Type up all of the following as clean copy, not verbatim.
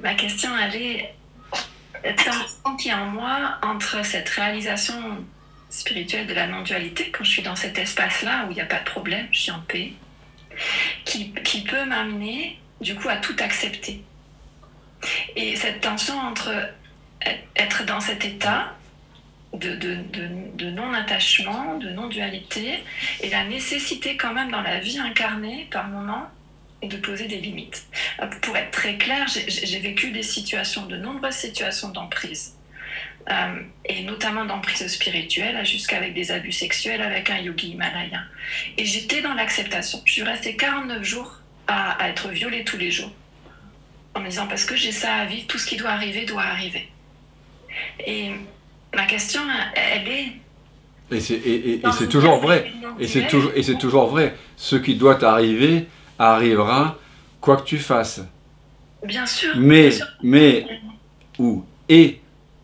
Ma question, elle est tant qu'il y a en moi entre cette réalisation spirituelle de la non-dualité, quand je suis dans cet espace-là où il n'y a pas de problème, je suis en paix, qui peut m'amener du coup à tout accepter. Et cette tension entre être dans cet état de non-attachement, de non-dualité, et la nécessité quand même dans la vie incarnée par moment de poser des limites. Pour être très clair, j'ai vécu des situations, de nombreuses situations d'emprise, et notamment d'emprise spirituelle, jusqu'avec des abus sexuels avec un yogi himalayen. Et j'étais dans l'acceptation. Je suis restée 49 jours à être violée tous les jours, en me disant parce que j'ai ça à vivre, tout ce qui doit arriver. Et ma question, elle est... Et c'est toujours vrai. Et c'est toujours vrai. Ce qui doit arriver, arrivera, quoi que tu fasses. Bien sûr. Et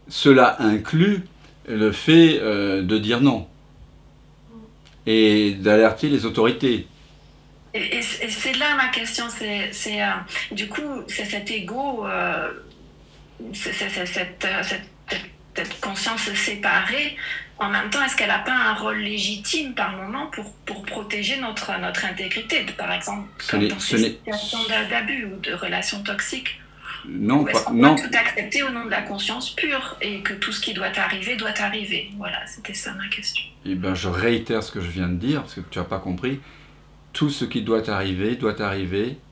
cela inclut le fait de dire non. Et d'alerter les autorités. Et c'est là ma question, du coup, c'est cet ego, cette conscience séparée. En même temps, est-ce qu'elle n'a pas un rôle légitime par moment pour protéger notre intégrité, par exemple, comme dans ces situations d'abus ou de relations toxiques? Non, est-ce qu'on doit tout accepter au nom de la conscience pure et que tout ce qui doit arriver, doit arriver? Voilà, c'était ça ma question. Eh bien, je réitère ce que je viens de dire, parce que tu n'as pas compris. Tout ce qui doit arriver,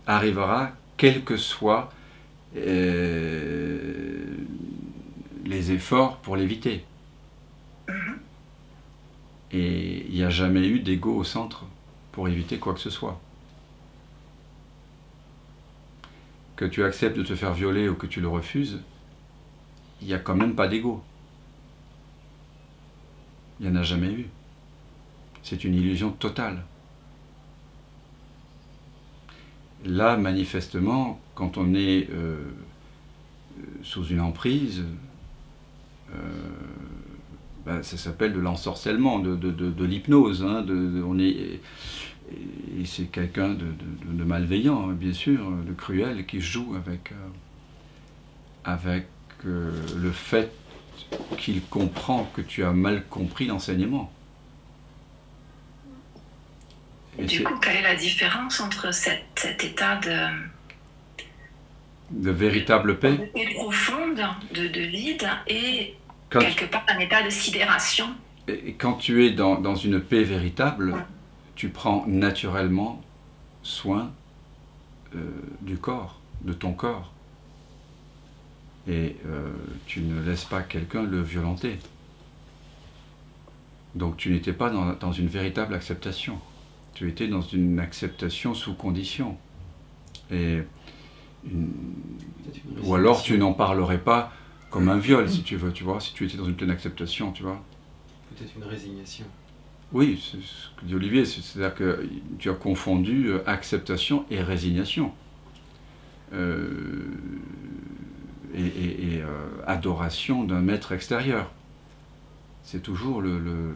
arrivera, quels que soient les efforts pour l'éviter. Et il n'y a jamais eu d'ego au centre pour éviter quoi que ce soit. Que tu acceptes de te faire violer ou que tu le refuses, il n'y a quand même pas d'ego. Il n'y en a jamais eu. C'est une illusion totale. Là, manifestement, quand on est sous une emprise, ça s'appelle de l'ensorcellement, de l'hypnose. Hein, et c'est quelqu'un de malveillant, bien sûr, de cruel, qui joue avec le fait qu'il comprend que tu as mal compris l'enseignement. Et du coup, quelle est la différence entre cet état de véritable paix, de paix profonde, de vide, et quelque part un état de sidération? Et quand tu es dans une paix véritable, tu prends naturellement soin du corps, de ton corps. Et tu ne laisses pas quelqu'un le violenter. Donc tu n'étais pas dans une véritable acceptation. Tu étais dans une acceptation sous condition. Ou alors tu n'en parlerais pas comme un viol, si tu veux, tu vois, si tu étais dans une pleine acceptation, tu vois. Peut-être une résignation. Oui, c'est ce que dit Olivier, c'est-à-dire que tu as confondu acceptation et résignation. Et adoration d'un maître extérieur. C'est toujours le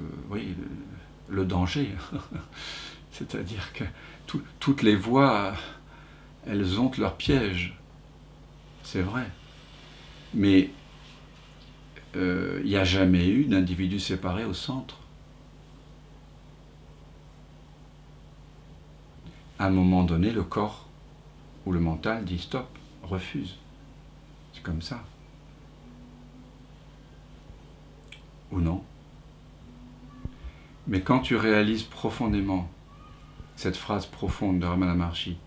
danger. C'est-à-dire que toutes les voies, elles ont leur piège. C'est vrai. Mais il n'y a jamais eu d'individu séparé au centre. À un moment donné, le corps ou le mental dit stop, refuse. C'est comme ça. Ou non. Mais quand tu réalises profondément cette phrase profonde de Ramana Maharshi,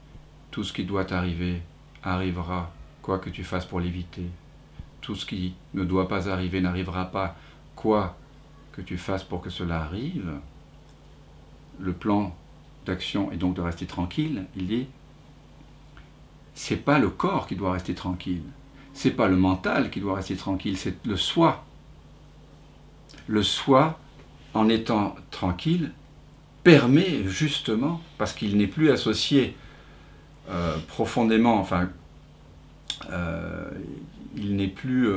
tout ce qui doit arriver, arrivera, quoi que tu fasses pour l'éviter. Tout ce qui ne doit pas arriver n'arrivera pas, quoi que tu fasses pour que cela arrive. Le plan d'action est donc de rester tranquille. Il dit, c'est pas le corps qui doit rester tranquille, c'est pas le mental qui doit rester tranquille, c'est le soi. Le soi, en étant tranquille, permet justement, parce qu'il n'est plus associé profondément, enfin, il n'est plus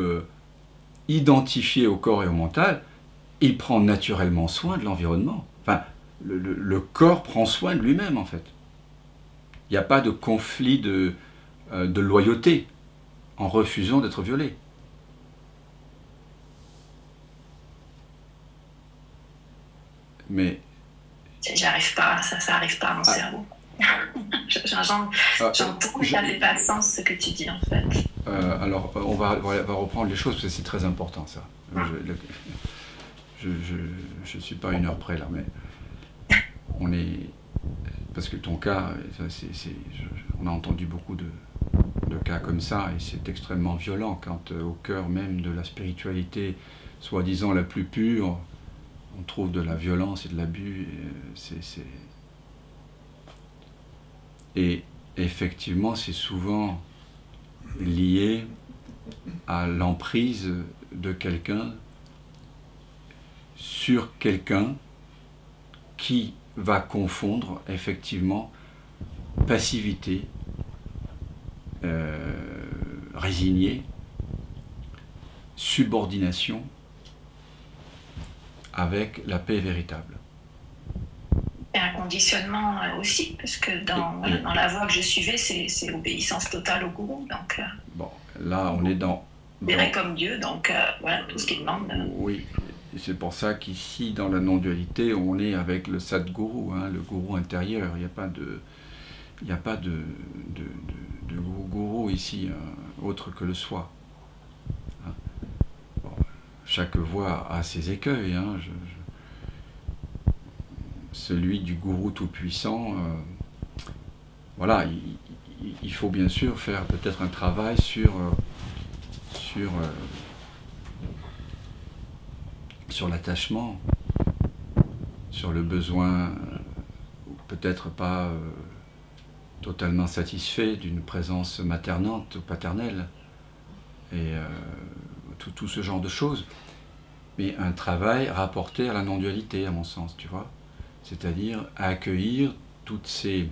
identifié au corps et au mental, il prend naturellement soin de l'environnement. Enfin, le corps prend soin de lui-même, en fait. Il n'y a pas de conflit de loyauté en refusant d'être violé. Mais j'arrive pas, ça arrive pas à mon cerveau. J'entends, mais ça fait pas de sens ce que tu dis en fait. Alors, on va reprendre les choses parce que c'est très important ça. Je suis pas à 1 heure près là, mais on est... Parce que ton cas, on a entendu beaucoup de cas comme ça, et c'est extrêmement violent quand au cœur même de la spiritualité, soi-disant la plus pure, on trouve de la violence et de l'abus. Et effectivement, c'est souvent lié à l'emprise de quelqu'un sur quelqu'un qui va confondre effectivement passivité, résigné, subordination avec la paix véritable. Et un conditionnement aussi, parce que dans la voie que je suivais, c'est obéissance totale au gourou. Donc, bon, là on est dans... comme Dieu, donc voilà, tout ce qu'il demande. Oui, et c'est pour ça qu'ici, dans la non-dualité, on est avec le Sadguru, hein, le gourou intérieur. Il n'y a pas de gourou ici, hein, autre que le soi. Hein. Bon, chaque voie a ses écueils. Hein, celui du gourou tout-puissant, voilà, il faut bien sûr faire peut-être un travail sur l'attachement, sur le besoin, peut-être pas totalement satisfait d'une présence maternante ou paternelle, et tout ce genre de choses. Mais un travail rapporté à la non-dualité, à mon sens, tu vois. C'est-à-dire à accueillir toutes ces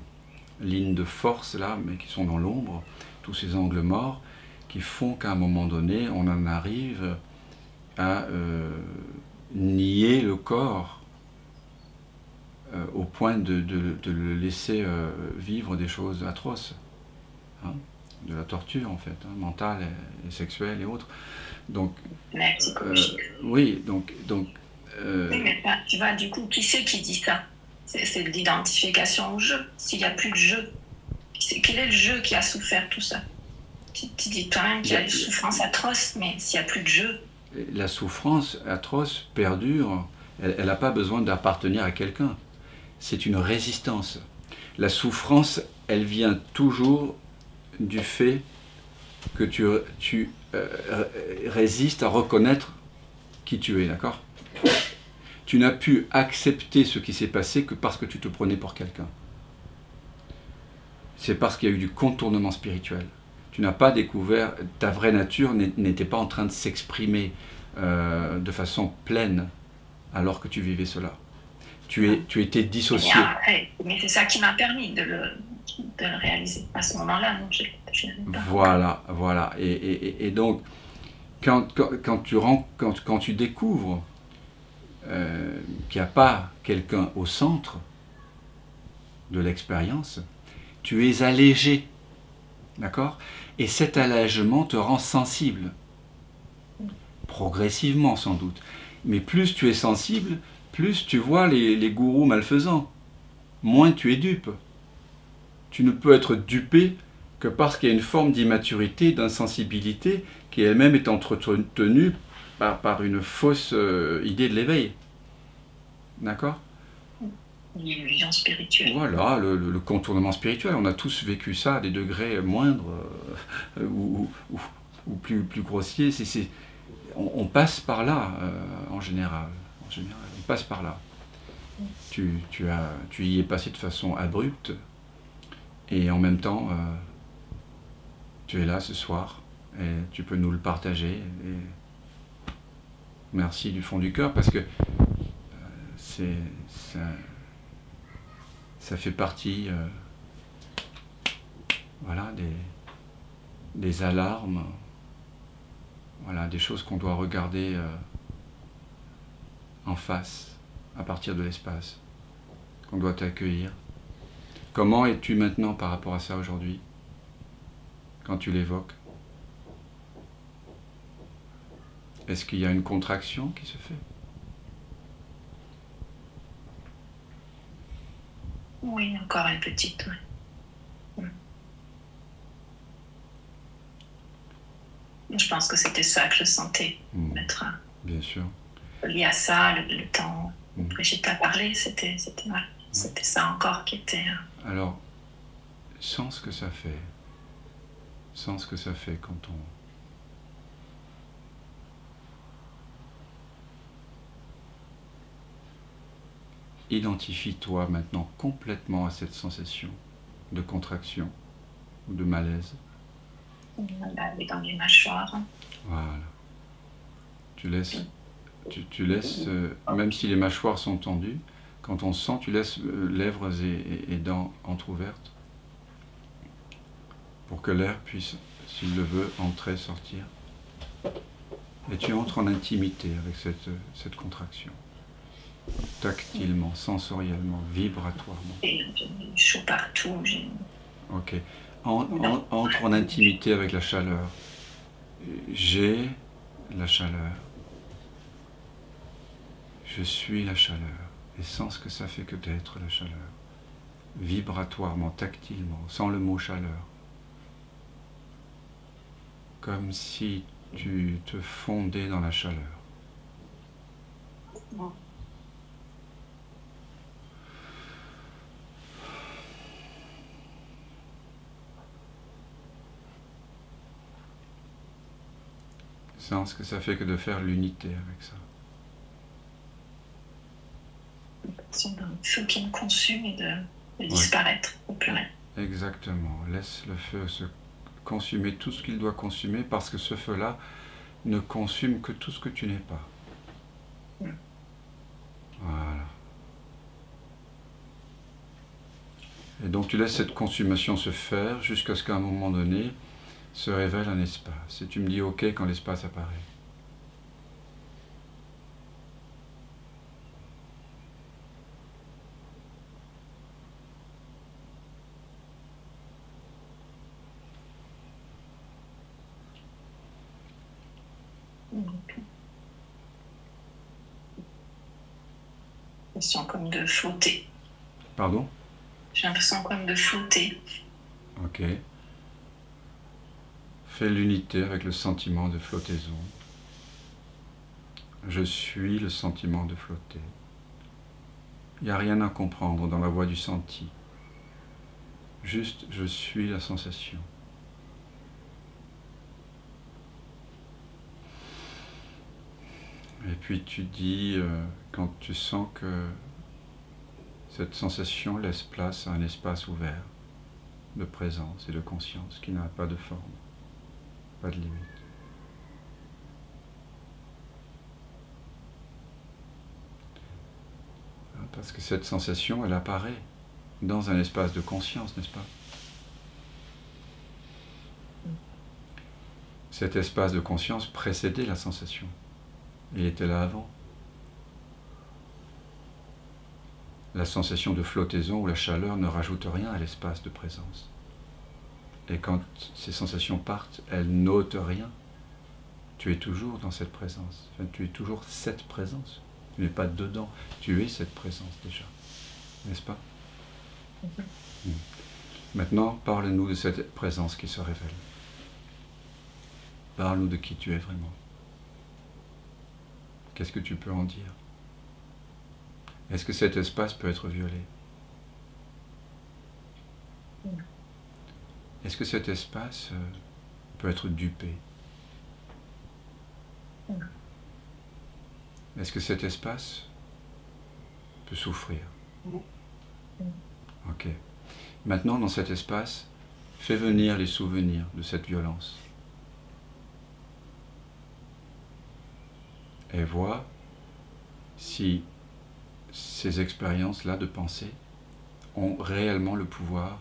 lignes de force là, mais qui sont dans l'ombre, tous ces angles morts, qui font qu'à un moment donné, on en arrive à nier le corps au point de le laisser vivre des choses atroces, hein, de la torture en fait, hein, mentale et sexuelle et autres. Donc, oui, donc oui, mais tu vois, du coup, qui c'est qui dit ça? C'est de l'identification au jeu. S'il n'y a plus de jeu, quel est le jeu qui a souffert tout ça? Tu dis quand même qu'il y a une souffrance atroce, mais s'il n'y a plus de jeu... La souffrance atroce perdure, elle n'a pas besoin d'appartenir à quelqu'un. C'est une résistance. La souffrance, elle vient toujours du fait que tu résistes à reconnaître qui tu es, d'accord? Tu n'as pu accepter ce qui s'est passé que parce que tu te prenais pour quelqu'un. C'est parce qu'il y a eu du contournement spirituel. Tu n'as pas découvert, ta vraie nature n'était pas en train de s'exprimer de façon pleine alors que tu vivais cela. Tu étais dissocié. Mais c'est ça qui m'a permis de le réaliser. À ce moment-là, non, je n'avais pas. Voilà. Et donc, quand tu découvres qu'il n'y a pas quelqu'un au centre de l'expérience, tu es allégé, d'accord? Et cet allègement te rend sensible, progressivement sans doute. Mais plus tu es sensible, plus tu vois les gourous malfaisants, moins tu es dupe. Tu ne peux être dupé que parce qu'il y a une forme d'immaturité, d'insensibilité qui elle-même est entretenue par une fausse idée de l'éveil. D'accord? L'illusion spirituelle. Voilà, le contournement spirituel. On a tous vécu ça à des degrés moindres ou plus grossiers. On passe par là, en général. On passe par là. Tu y es passé de façon abrupte, et en même temps, tu es là ce soir, et tu peux nous le partager. Et merci du fond du cœur, parce que ça fait partie voilà, des alarmes, voilà, des choses qu'on doit regarder en face, à partir de l'espace, qu'on doit accueillir. Comment es-tu maintenant par rapport à ça aujourd'hui, quand tu l'évoques? Est-ce qu'il y a une contraction qui se fait? Oui, encore une petite, oui. Je pense que c'était ça que je sentais, être Bien sûr. lié à ça, le temps où Brigitte a parlé, c'était ça encore qui était... Alors, sens ce que ça fait. Sens ce que ça fait quand on... Identifie-toi maintenant complètement à cette sensation de contraction ou de malaise. Dans les mâchoires. Voilà. Tu laisses même si les mâchoires sont tendues, quand on sent, tu laisses lèvres et dents entrouvertes pour que l'air puisse, s'il le veut, entrer, sortir. Et tu entres en intimité avec cette contraction. Tactilement, sensoriellement, vibratoirement. Et chaud partout. Ok. Entre en intimité avec la chaleur. J'ai la chaleur. Je suis la chaleur. Et sens ce que ça fait que d'être la chaleur. Vibratoirement, tactilement, sans le mot chaleur. Comme si tu te fondais dans la chaleur. Sens ce que ça fait que de faire l'unité avec ça. D'un feu qui me consume et de disparaître au plus rien. Exactement. Laisse le feu se consumer tout ce qu'il doit consumer parce que ce feu-là ne consume que tout ce que tu n'es pas. Voilà. Et donc tu laisses cette consommation se faire jusqu'à ce qu'à un moment donné se révèle un espace. Et tu me dis ok quand l'espace apparaît. L'impression comme de flotter. Pardon? J'ai l'impression comme de flotter. Ok. Fais l'unité avec le sentiment de flottaison. Je suis le sentiment de flotter. Il n'y a rien à comprendre dans la voie du senti. Juste, je suis la sensation. Et puis tu dis, quand tu sens que cette sensation laisse place à un espace ouvert de présence et de conscience qui n'a pas de forme, pas de limite. Parce que cette sensation, elle apparaît dans un espace de conscience, n'est-ce pas? Cet espace de conscience précédait la sensation. Il était là avant. La sensation de flottaison ou la chaleur ne rajoute rien à l'espace de présence. Et quand ces sensations partent, elles n'ôtent rien. Tu es toujours dans cette présence. Enfin, tu es toujours cette présence. Tu n'es pas dedans. Tu es cette présence déjà. N'est-ce pas? Maintenant, parle-nous de cette présence qui se révèle. Parle-nous de qui tu es vraiment. Qu'est-ce que tu peux en dire? Est-ce que cet espace peut être violé? Est-ce que cet espace peut être dupé? Est-ce que cet espace peut souffrir? Ok. Maintenant, dans cet espace, fais venir les souvenirs de cette violence. Et vois si ces expériences-là de pensée ont réellement le pouvoir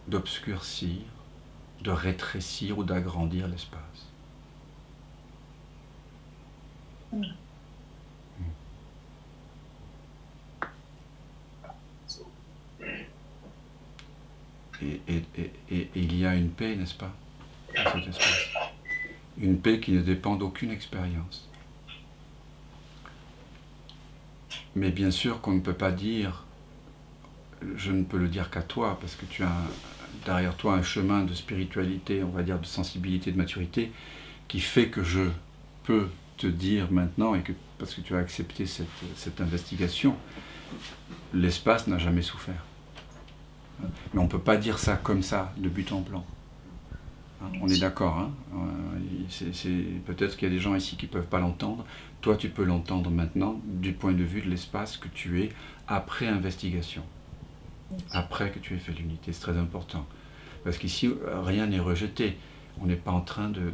d'obscurcir, de rétrécir ou d'agrandir l'espace. Et il y a une paix, n'est-ce pas? dans cet espace. Une paix qui ne dépend d'aucune expérience. Mais bien sûr qu'on ne peut pas dire, je ne peux le dire qu'à toi, parce que tu as derrière toi un chemin de spiritualité, on va dire de sensibilité, de maturité, qui fait que je peux te dire maintenant, et que, parce que tu as accepté cette investigation, l'espace n'a jamais souffert. Mais on ne peut pas dire ça comme ça, de but en blanc. On est d'accord, hein? Peut-être qu'il y a des gens ici qui ne peuvent pas l'entendre. Toi, tu peux l'entendre maintenant du point de vue de l'espace que tu es après investigation. Après que tu aies fait l'unité, c'est très important. Parce qu'ici, rien n'est rejeté. On n'est pas en train de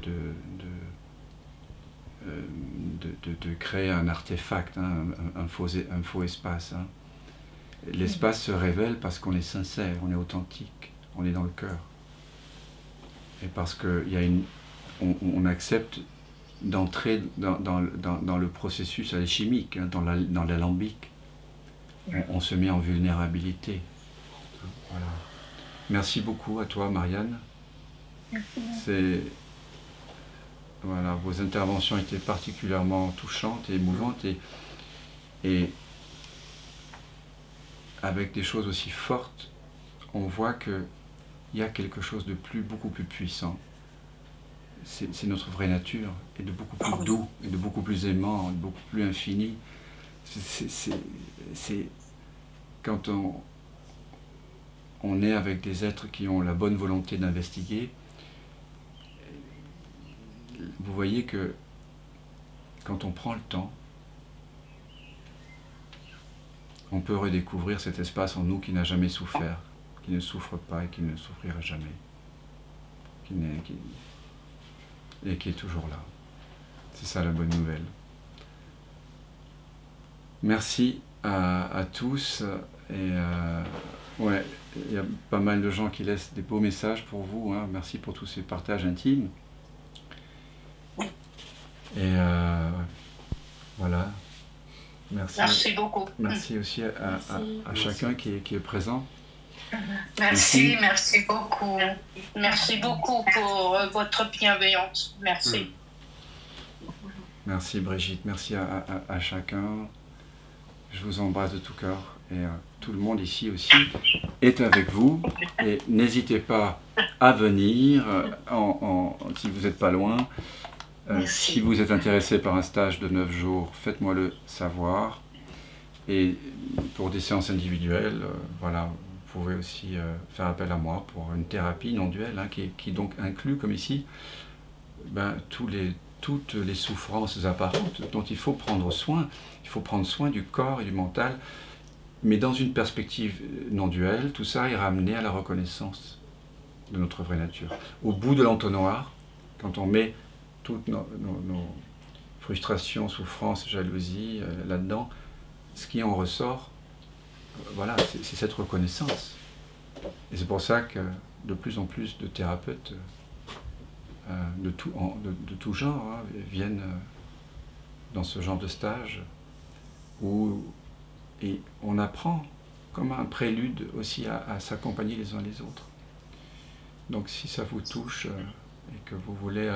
créer un artefact, hein, un faux espace. Hein. L'espace se révèle parce qu'on est sincère, on est authentique, on est dans le cœur. Et parce qu'on accepte d'entrer dans le processus alchimique, hein, dans l'alambic. On se met en vulnérabilité. Voilà. Merci beaucoup à toi, Marianne. Merci. Voilà, vos interventions étaient particulièrement touchantes et émouvantes, et avec des choses aussi fortes, on voit qu'il y a quelque chose de beaucoup plus puissant. C'est notre vraie nature, et de beaucoup plus doux, et de beaucoup plus aimant, et de beaucoup plus infini. C'est quand on est avec des êtres qui ont la bonne volonté d'investiguer, vous voyez que quand on prend le temps, on peut redécouvrir cet espace en nous qui n'a jamais souffert, qui ne souffre pas et qui ne souffrira jamais, et qui est toujours là. C'est ça la bonne nouvelle. Merci à tous. Et ouais, il y a pas mal de gens qui laissent des beaux messages pour vous. Hein. Merci pour tous ces partages intimes. Et voilà. Merci. Merci beaucoup. Merci aussi à chacun qui est présent. Merci, merci beaucoup. Merci beaucoup pour votre bienveillance. Merci. Merci Brigitte, merci à chacun. Je vous embrasse de tout cœur. Et tout le monde ici aussi est avec vous. Et n'hésitez pas à venir si vous n'êtes pas loin. Si vous êtes intéressé par un stage de 9 jours, faites-moi le savoir. Et pour des séances individuelles, voilà, vous pouvez aussi faire appel à moi pour une thérapie non duelle, hein, qui donc inclut, comme ici, toutes les souffrances apparentes dont il faut prendre soin. Il faut prendre soin du corps et du mental, mais dans une perspective non duelle, tout ça est ramené à la reconnaissance de notre vraie nature. Au bout de l'entonnoir, quand on met toutes nos frustrations, souffrances, jalousies là-dedans, ce qui en ressort, voilà, c'est cette reconnaissance. Et c'est pour ça que de plus en plus de thérapeutes de tout genre hein, viennent dans ce genre de stage et on apprend comme un prélude aussi à s'accompagner les uns les autres. Donc si ça vous touche et que vous voulez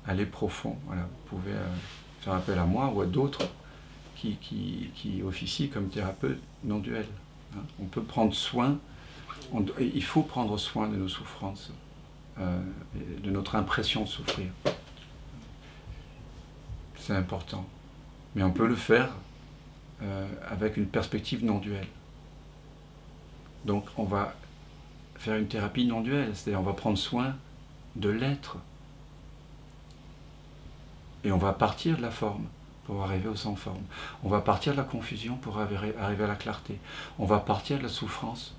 aller profond, voilà, vous pouvez faire appel à moi ou à d'autres qui officient comme thérapeutes non duels. Hein. On peut prendre soin, il faut prendre soin de nos souffrances, de notre impression de souffrir. C'est important. Mais on peut le faire avec une perspective non duelle. Donc on va faire une thérapie non duelle, c'est-à-dire on va prendre soin de l'être. Et on va partir de la forme pour arriver au sans forme. On va partir de la confusion pour arriver à la clarté. On va partir de la souffrance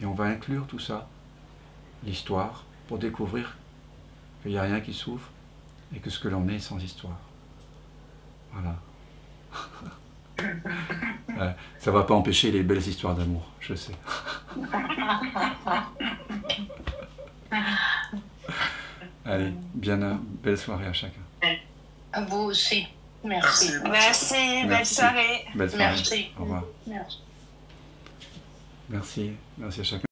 et on va inclure tout ça, l'histoire, pour découvrir qu'il n'y a rien qui souffre et que ce que l'on est sans histoire. Voilà. Ça ne va pas empêcher les belles histoires d'amour, je sais. Allez, belle soirée à chacun. À vous aussi. Merci. Merci. Belle soirée. Belle soirée. Merci. Au revoir. Merci. Merci à chacun.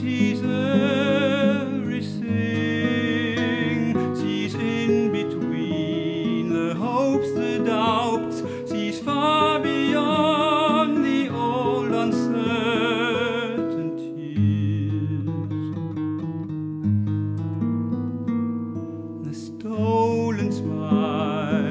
sees everything, sees in between the hopes, the doubts, sees far beyond the old uncertainties. The stolen smile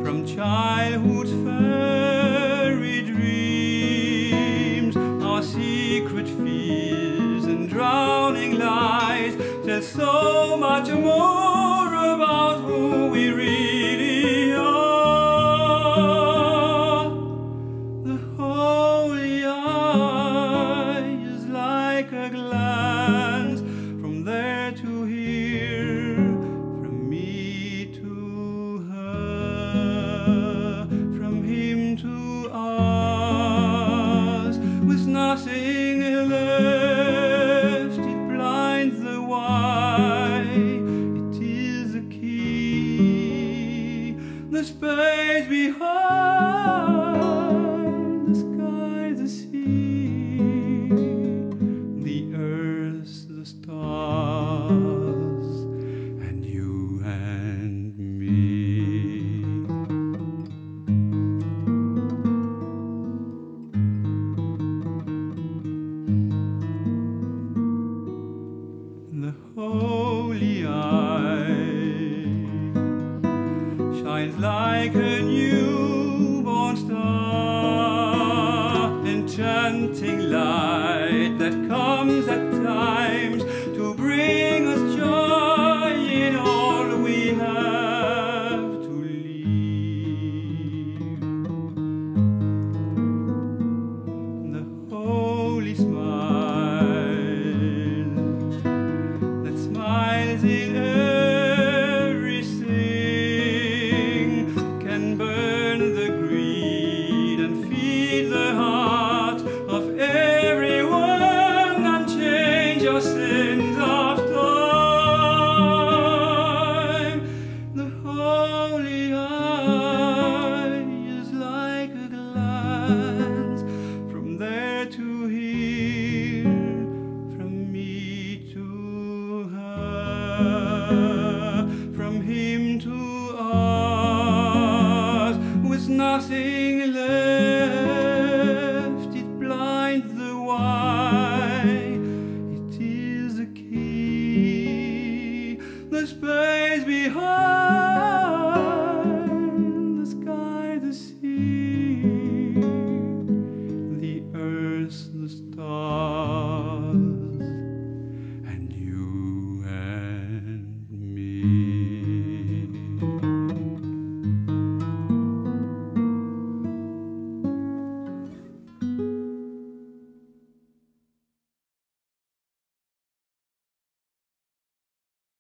from childhood's fairy dreams, our secret fears and drowning lies, tell so much more about who we really are. The holy eye is like a glance from there to here, from me to her, from him to us, with nothing left. It blinds the why. It is a key, the space behind the sky, the sea, the earth, the stars, and you and me. The holy eye shines like a newborn star, enchanting light that comes at times to bring us joy in all we have to leave. The holy smile